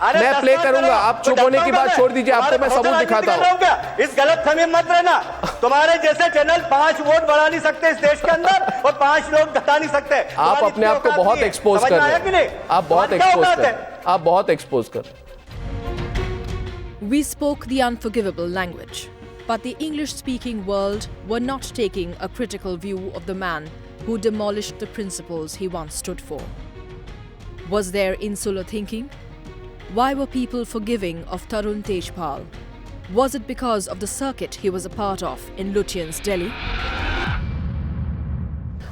मैं प्ले करूंगा, आप चुप होने की बात छोड़ दीजिए, आपको मैं सबूत दिखाता हूं। इस गलत फहमी मत रहना, तुम्हारे जैसे चैनल 5 वोट बढ़ा नहीं सकते इस देश के अंदर और 5 लोग घटा नहीं सकते। आप अपने आप को बहुत एक्सपोज कर रहे हैं, आप बहुत एक्सपोज कर रहे हैं, आप बहुत एक्सपोज कर रहे हैं। We spoke the unforgivable language, but the English-speaking world were not taking a critical view of the man who demolished the principles he once stood for. Was there insular thinking? Why were people forgiving of Tarun Tejpal? Was it because of the circuit he was a part of in Lutyens, Delhi?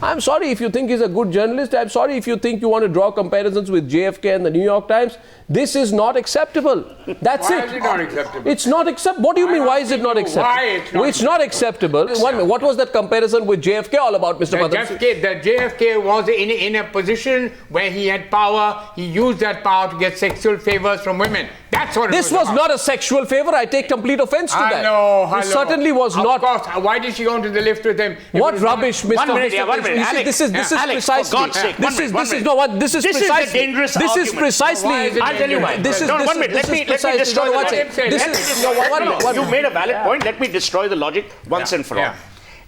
I'm sorry if you think he's a good journalist. I'm sorry if you think you want to draw comparisons with JFK and the New York Times. This is not acceptable. That's Why it. is it not acceptable? It's not acceptable. What do you mean, why is it not acceptable? Why it's not acceptable. One minute. What was that comparison with JFK all about, Mr. Padamsi? The JFK was in a position where he had power. He used that power to get sexual favors from women. That's what This was not a sexual favor. I take complete offense to that. Hello. It certainly was not. Of course. Why did she go into the lift with him? What rubbish, Mr. One minute. This is precisely. This is precisely. dangerous This is precisely. I'll tell you why. This is 1 minute. Let me destroy the logic. You made a valid point. Let me destroy the logic once and for all.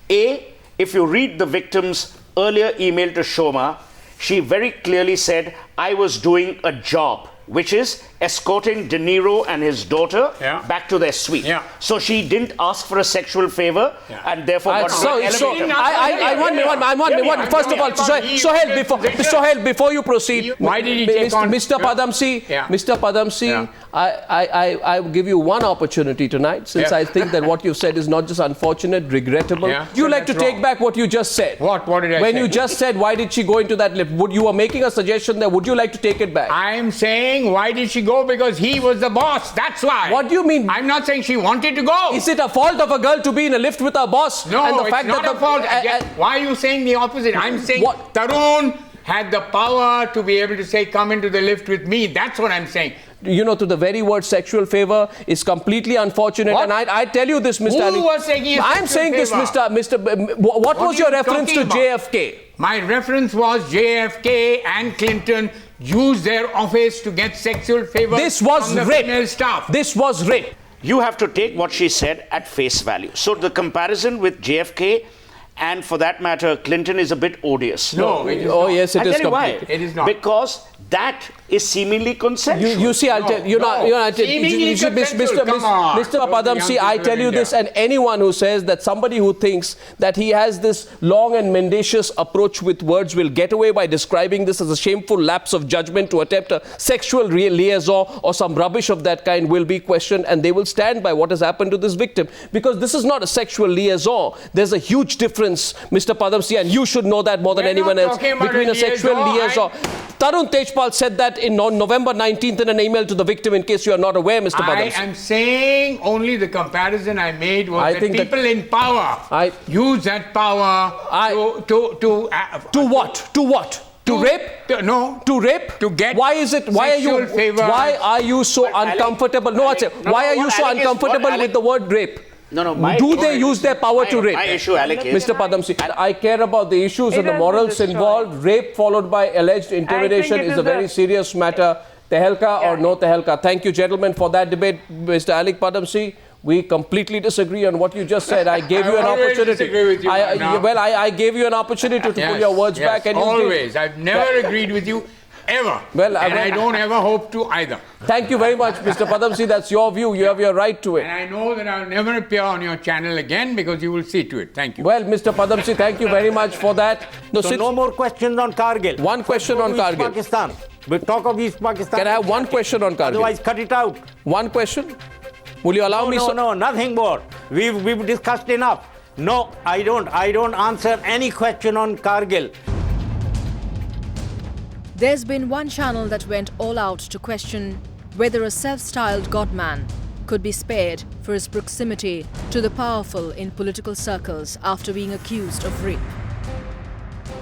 If you read the victim's earlier email to Shoma, she very clearly said, I was doing a job, which is escorting De Niro and his daughter back to their suite. So she didn't ask for a sexual favor and therefore got First of all, Sohail, before you proceed, why did he take on Mr. Padamsi, I will give you one opportunity tonight, since I think that what you've said is not just unfortunate, regrettable. You like to take back what you just said. What did I say? When you just said, why did she go into that lift? You were making a suggestion there. Would you like to take it back? I'm saying, why did she go? Because he was the boss. That's why. What do you mean? I'm not saying she wanted to go. Is it a fault of a girl to be in a lift with her boss? No, and the it's fact not that a fault. Why are you saying the opposite? I'm saying Tarun had the power to be able to say, come into the lift with me. That's what I'm saying. You know, to the very word sexual favor is completely unfortunate. What? And I tell you this, Mr. Ali. Who was saying I'm saying this, Mr. What was your reference to JFK? My reference was JFK and Clinton used their office to get sexual favors from the female staff. This was rape. You have to take what she said at face value. So the comparison with JFK and, for that matter, Clinton is a bit odious. No, it is not. Yes, it is. I'll tell you why. It is not. Because that is seemingly consensual. You see, I'll tell you. Mr. Padamsi, I tell you this, and anyone who says that somebody who thinks that he has this long and mendacious approach with words will get away by describing this as a shameful lapse of judgment to attempt a sexual liaison or some rubbish of that kind will be questioned, and they will stand by what has happened to this victim. Because this is not a sexual liaison. There's a huge difference, Mr. Padamsi, and you should know that more than anyone else, between a sexual liaison. Tarun Tejpal said that in November 19th in an email to the victim, in case you are not aware, Mr. Padamsi. I am saying only the comparison I made was that people in power use that power to what? To what? To rape? No. To rape? To get why is it? Why are you so uncomfortable? Why are you so uncomfortable with the word rape? Do they use their power to rape? My issue, Alec, is Mr. Padamsi, I care about the issues and the morals involved. Rape followed by alleged intimidation is a very serious matter. Tehelka or no Tehelka. Thank you, gentlemen, for that debate. Mr. Alec Padamsi, we completely disagree on what you just said. I gave you an opportunity. Disagree with you I gave you an opportunity to pull your words back. And always. I've never agreed with you. Ever. And I don't ever hope to either. Thank you very much, Mr. Padamsi. That's your view. You have your right to it. And I know that I'll never appear on your channel again because you will see to it. Thank you. Well, Mr. Padamsi, thank you very much for that. No more questions on Kargil. One question on Kargil. Pakistan. We'll talk of East Pakistan. Can I have one question on Kargil? Otherwise, cut it out. One question? Will you allow me? No, nothing more. We've discussed enough. No, I don't answer any question on Kargil. There's been one channel that went all out to question whether a self-styled godman could be spared for his proximity to the powerful in political circles after being accused of rape.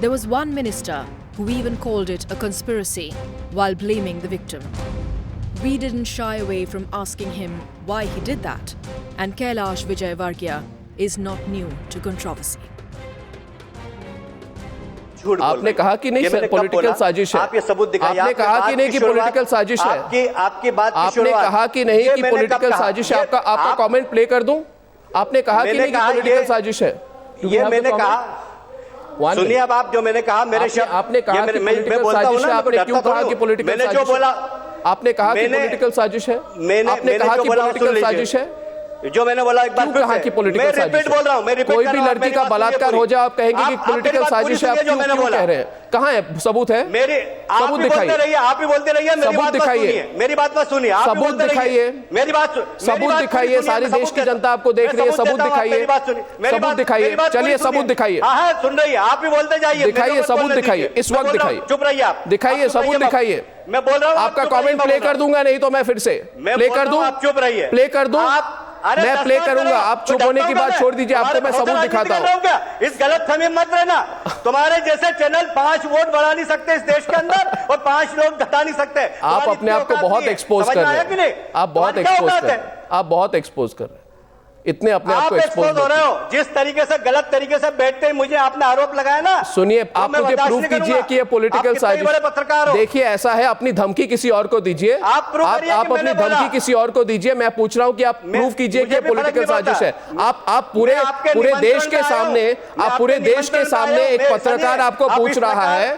There was one minister who even called it a conspiracy while blaming the victim. We didn't shy away from asking him why he did that, and Kailash Vijayvargiya is not new to controversy. झूठ बोल आपने कहा कि नहीं sir political साजिश है। आप ये सबूत दिखाइए। आपने कहा कि नहीं कि पॉलिटिकल साजिश है। आपकी बात की आपने कहा कि नहीं कि पॉलिटिकल साजिश है। आपका कमेंट प्ले कर दूं? आपने कहा कि नहीं कि पॉलिटिकल साजिश है। ये मैंने कहा, सुनिए अब आप जो मैंने कहा मेरे शब्द आपने कहा कि पॉलिटिकल साजिश है। आपने क्यों कहा कि पॉलिटिकल साजिश है? मैंने जो बोला, आपने कहा कि पॉलिटिकल साजिश है। आपने कहा कि पॉलिटिकल साजिश है। जो मैंने बोला एक बार कहा कि पॉलिटिकल साजिश है। मैं रिपीट बोल रहा हूं, मैं रिपीट कोई भी लड़की का बलात्कार हो जाए आप कहेंगे कि पॉलिटिकल साजिश है। आप क्यों कह रहे हैं? कहाँ है सबूत? है मेरे सबूत दिखाइए। आप भी बोलते रहिए, सबूत दिखाइए। मेरी बात मत सुनिए। सबूत दिखाइए। मेरी बात सबूत दिखाइए। सारी देश की जनता आपको देख रही है। सबूत दिखाइए। सबूत दिखाइए। चलिए सबूत दिखाइए। हाँ सुन रही है, आप भी बोलते जाइए। दिखाइए सबूत दिखाइए। इस वक्त दिखाइए। चुप रहिए आप। दिखाइए सबूत दिखाइए। मैं बोल रहा हूँ आपका कमेंट प्ले कर दूंगा, नहीं तो मैं फिर से प्ले कर दूं। आप चुप रहिए। प्ले कर दूं। मैं प्ले करूंगा। आप चुप होने की बात छोड़ दीजिए। आपको मैं सबूत दिखाता हूं। इस गलत फहमी मत रहना। तुम्हारे जैसे चैनल 5 वोट बढ़ा नहीं सकते इस देश के अंदर और 5 लोग घटा नहीं सकते। आप अपने आप को बहुत एक्सपोज कर रहे हैं। आप बहुत एक्सपोज कर रहे हैं। आप बहुत एक्सपोज कर रहे हैं। इतने अपने आप को एक्सपोज हो रहे हो। जिस तरीके से गलत तरीके से बैठते मुझे आपने आरोप लगाया ना। सुनिए, आप मुझे प्रूफ कीजिए कि ये पॉलिटिकल साजिश। देखिए ऐसा है, अपनी धमकी किसी और को दीजिए। आप अपनी धमकी किसी और को दीजिए। मैं पूछ रहा हूं कि आप प्रूफ कीजिए कि पॉलिटिकल साजिश है। आप पूरे देश के सामने, आप पूरे देश के सामने एक पत्रकार आपको पूछ रहा है,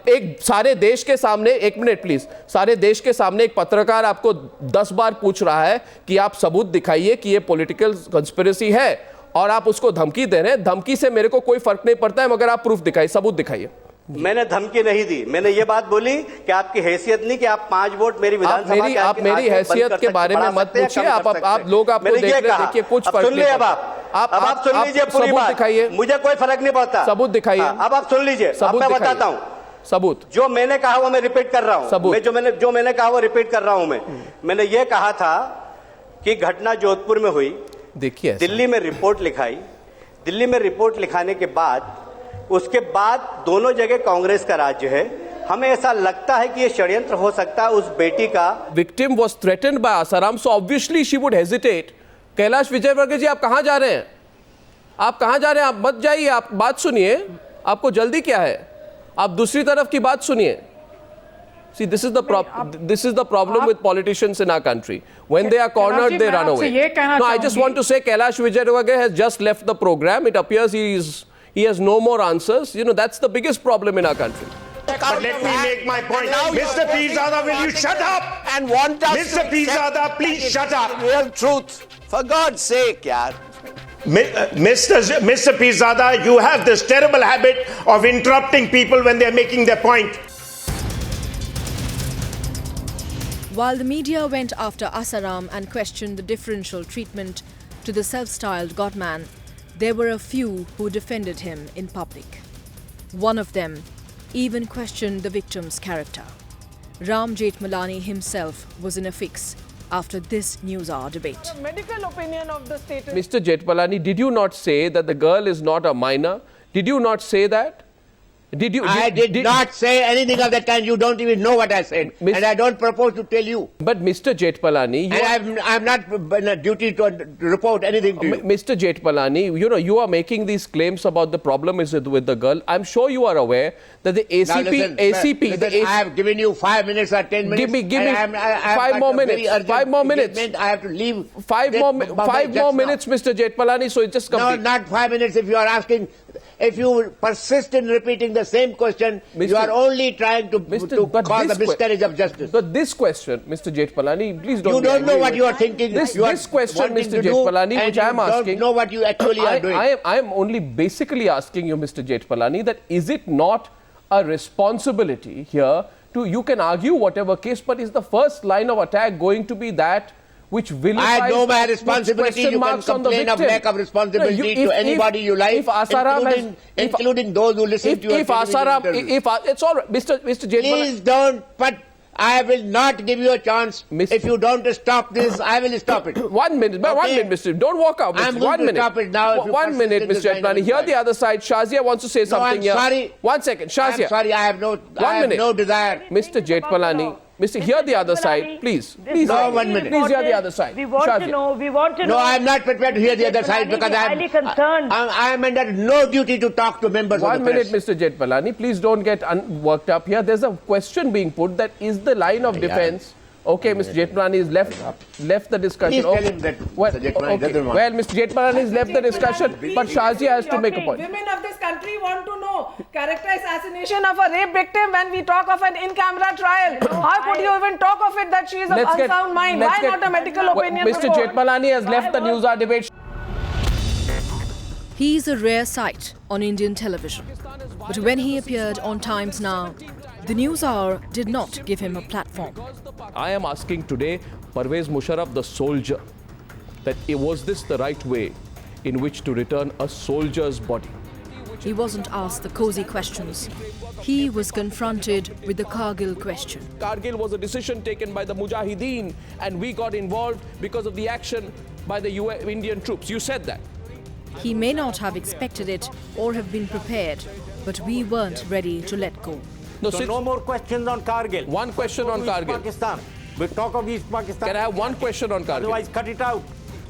एक सारे देश के सामने, एक मिनट प्लीज, सारे देश के सामने एक पत्रकार आपको 10 बार पूछ रहा है कि आप सबूत दिखाइए कि ये पॉलिटिकल कंस्पिरेसी है, और आप उसको धमकी दे रहे हैं। धमकी से मेरे को कोई फर्क नहीं पड़ता है, मगर आप प्रूफ दिखाइए, सबूत दिखाइए। मैंने धमकी नहीं दी। मैंने ये बात बोली कि आपकी हैसियत नहीं कि आप 5 वोट मेरी विधानसभा के आप मेरी हैसियत के बारे में मत पूछिए। आप लोग आपको देख रहे हैं, देखिए कुछ फर्क नहीं पड़ता। अब आप सुन लीजिए पूरी बात। दिखाइए, मुझे कोई फर्क नहीं पड़ता। सबूत दिखाइए। अब आप सुन लीजिए, मैं बताता हूँ सबूत। जो मैंने कहा वो मैं रिपीट कर रहा हूँ। जो मैंने कहा वो रिपीट कर रहा हूँ। मैंने ये कहा था कि घटना जोधपुर में हुई। देखिए दिल्ली में रिपोर्ट लिखाई। दिल्ली में रिपोर्ट लिखाने के बाद, उसके बाद दोनों जगह कांग्रेस का राज्य है। हमें ऐसा लगता है कि ये षड्यंत्र हो सकता है। उस बेटी का victim was threatened by Asaram, so obviously she would hesitate. Kailash Vijayvargiya ji, आप कहां जा रहे हैं? आप कहां जा रहे हैं? आप मत जाइए, आप बात सुनिए। आपको जल्दी क्या है? आप दूसरी तरफ की बात सुनिए। See, this is the problem with politicians in our country. When they are cornered, they run away. No, I just want to say Kailash Vijaywargiya has just left the program. It appears he has no more answers. You know, that's the biggest problem in our country. But let me make my point. Mr. Pirzada, will you shut up? And want us Mr. Pirzada, please shut up. Real truth. For God's sake, yaar. Mr. Pirzada, you have this terrible habit of interrupting people when they're making their point. While the media went after Asaram and questioned the differential treatment to the self-styled Godman, there were a few who defended him in public. One of them even questioned the victim's character. Ram Jethmalani himself was in a fix after this Newshour debate. The medical opinion of the state. Mr. Jethmalani, did you not say that the girl is not a minor? Did you not say that? I did not say anything of that kind. You don't even know what I said. And I don't propose to tell you. But Mr. Jethmalani, I'm not in a duty to report anything to you. Mr. Jethmalani, you know, you are making these claims about the problem is with the girl. I'm sure you are aware that the ACP, I have given you 5 minutes or 10 minutes. Give me 5 more minutes. 5 more minutes. I have to leave. 5 more minutes, Mr. Jethmalani. So it just complete. No, not 5 minutes. If you are asking, if you persist in repeating the same question, you are only trying to cause a miscarriage of justice. But this question, Mr. Jethmalani, please don't. You don't know what you are thinking. This question, Mr. Jethmalani, which I am asking. You don't know what you actually are doing. I am only basically asking you, Mr. Jethmalani, that is it not a responsibility here to, you can argue whatever case, but is the first line of attack going to be that which vilifies? I know my responsibility. You can complain of lack of responsibility to anybody you like, including those who listen to your it's all right, Mr. Jethmalani. Please don't, but I will not give you a chance. If you don't stop this, I will stop it. 1 minute, okay. 1 minute, Mr. Don't walk out, Mr. I'm going to stop it now. 1 minute, Mr. Jethmalani. Here the other side, Shazia wants to say something here. I'm sorry. 1 second, Shazia. I'm sorry, I have no desire. Mr. Jethmalani, Mr. Hear the other side, please. Please, No, 1 minute. Please hear the other side. We want to know. We want to know. No, I am not prepared to hear the other side because I highly concerned. am under no duty to talk to members of the 1 minute, press. Mr. Jetmalani. Please don't get worked up here. There's a question being put that is the line of defense. Okay, Mr. Jetmalani has left the discussion. Please tell him that Well, Mr. Jetmalani okay. doesn't want. Well, Mr. Jetmalani has left the discussion, but Shazia has to make a point. Women of this country want to know character assassination of a rape victim when we talk of an in-camera trial. How could you even talk of it that she is of unsound mind? Why not a medical opinion Mr. report? Jetmalani has left the Newshour debate. He is a rare sight on Indian television. But when he appeared on Times Now, the Newshour did not give him a platform. I am asking today Parvez Musharraf, the soldier, that was this the right way in which to return a soldier's body? He wasn't asked the cozy questions. He was confronted with the Kargil question. Kargil was a decision taken by the Mujahideen and we got involved because of the action by the Indian troops. You said that. He may not have expected it or have been prepared, but we weren't ready to let go. No more questions on Kargil. One question on Kargil. Pakistan. We'll talk of East Pakistan. Can I have one question on Kargil? Otherwise, cut it out.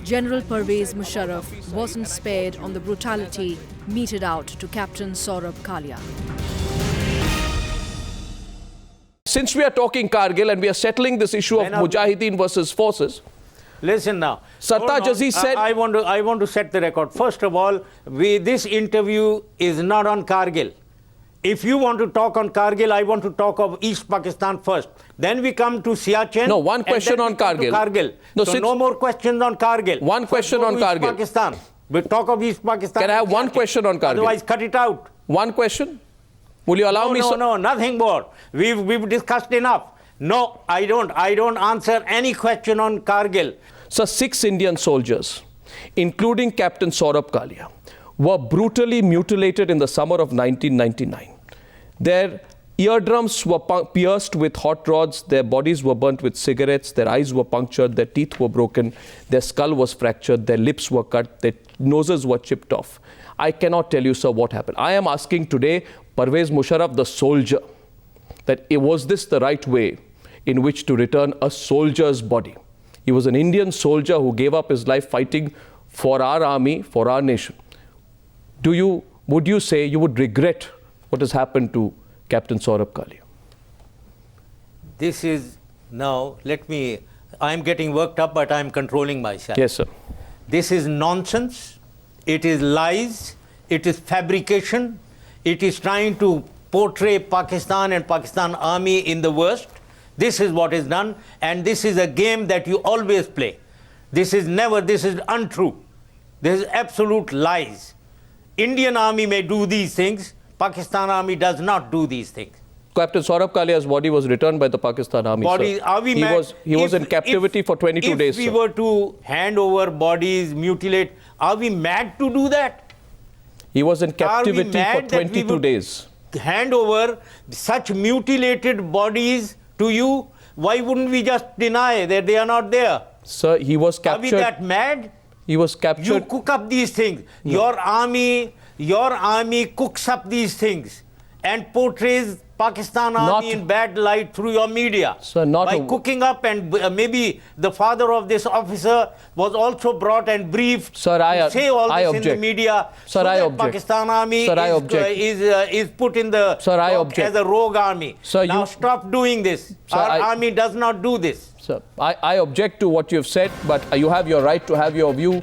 General Parvez Musharraf wasn't spared on the brutality meted out to Captain Saurabh Kalia. Since we are talking Kargil and we are settling this issue of Mujahideen versus forces, listen now. Sartaj Aziz said... I want to set the record. First of all, this interview is not on Kargil. If you want to talk on Kargil, I want to talk of East Pakistan first. Then we come to Siachen. No, one question on Kargil. No more questions on Kargil. One question on Kargil. East Pakistan. We'll talk of East Pakistan. Can I have one question on Kargil? Otherwise, cut it out. One question? Will you allow me? No, nothing more. We've discussed enough. No, I don't answer any question on Kargil. So 6 Indian soldiers, including Captain Saurabh Kalia, were brutally mutilated in the summer of 1999. Their eardrums were pierced with hot rods, their bodies were burnt with cigarettes, their eyes were punctured, their teeth were broken, their skull was fractured, their lips were cut, their noses were chipped off. I cannot tell you, sir, what happened. I am asking today Parvez Musharraf, the soldier, that was this the right way in which to return a soldier's body? He was an Indian soldier who gave up his life fighting for our army, for our nation. Would you say you would regret what has happened to Captain Saurabh Kalia? This is now, I'm getting worked up, but I'm controlling myself. Yes, sir. This is nonsense. It is lies. It is fabrication. It is trying to portray Pakistan and Pakistan army in the worst. This is what is done, and this is a game that you always play. This is untrue. This is absolute lies. Indian army may do these things. Pakistan army does not do these things. Captain Saurabh Kalia's body was returned by the Pakistan army, sir. He was in captivity for 22 days, If we were to hand over bodies, mutilate, are we mad to do that? He was in captivity for 22 days. Hand over such mutilated bodies to you? Why wouldn't we just deny that they are not there? Sir, he was captured. Are we that mad? He was captured. You cook up these things. No. Your army cooks up these things and portrays Pakistan army in bad light through your media. Sir, by cooking up, and maybe the father of this officer was also brought and briefed to say all this in the media. Sir, so that Pakistan army is put in the as a rogue army. Sir, now stop doing this. Sir, our army does not do this. Sir, I object to what you have said, but you have your right to have your view.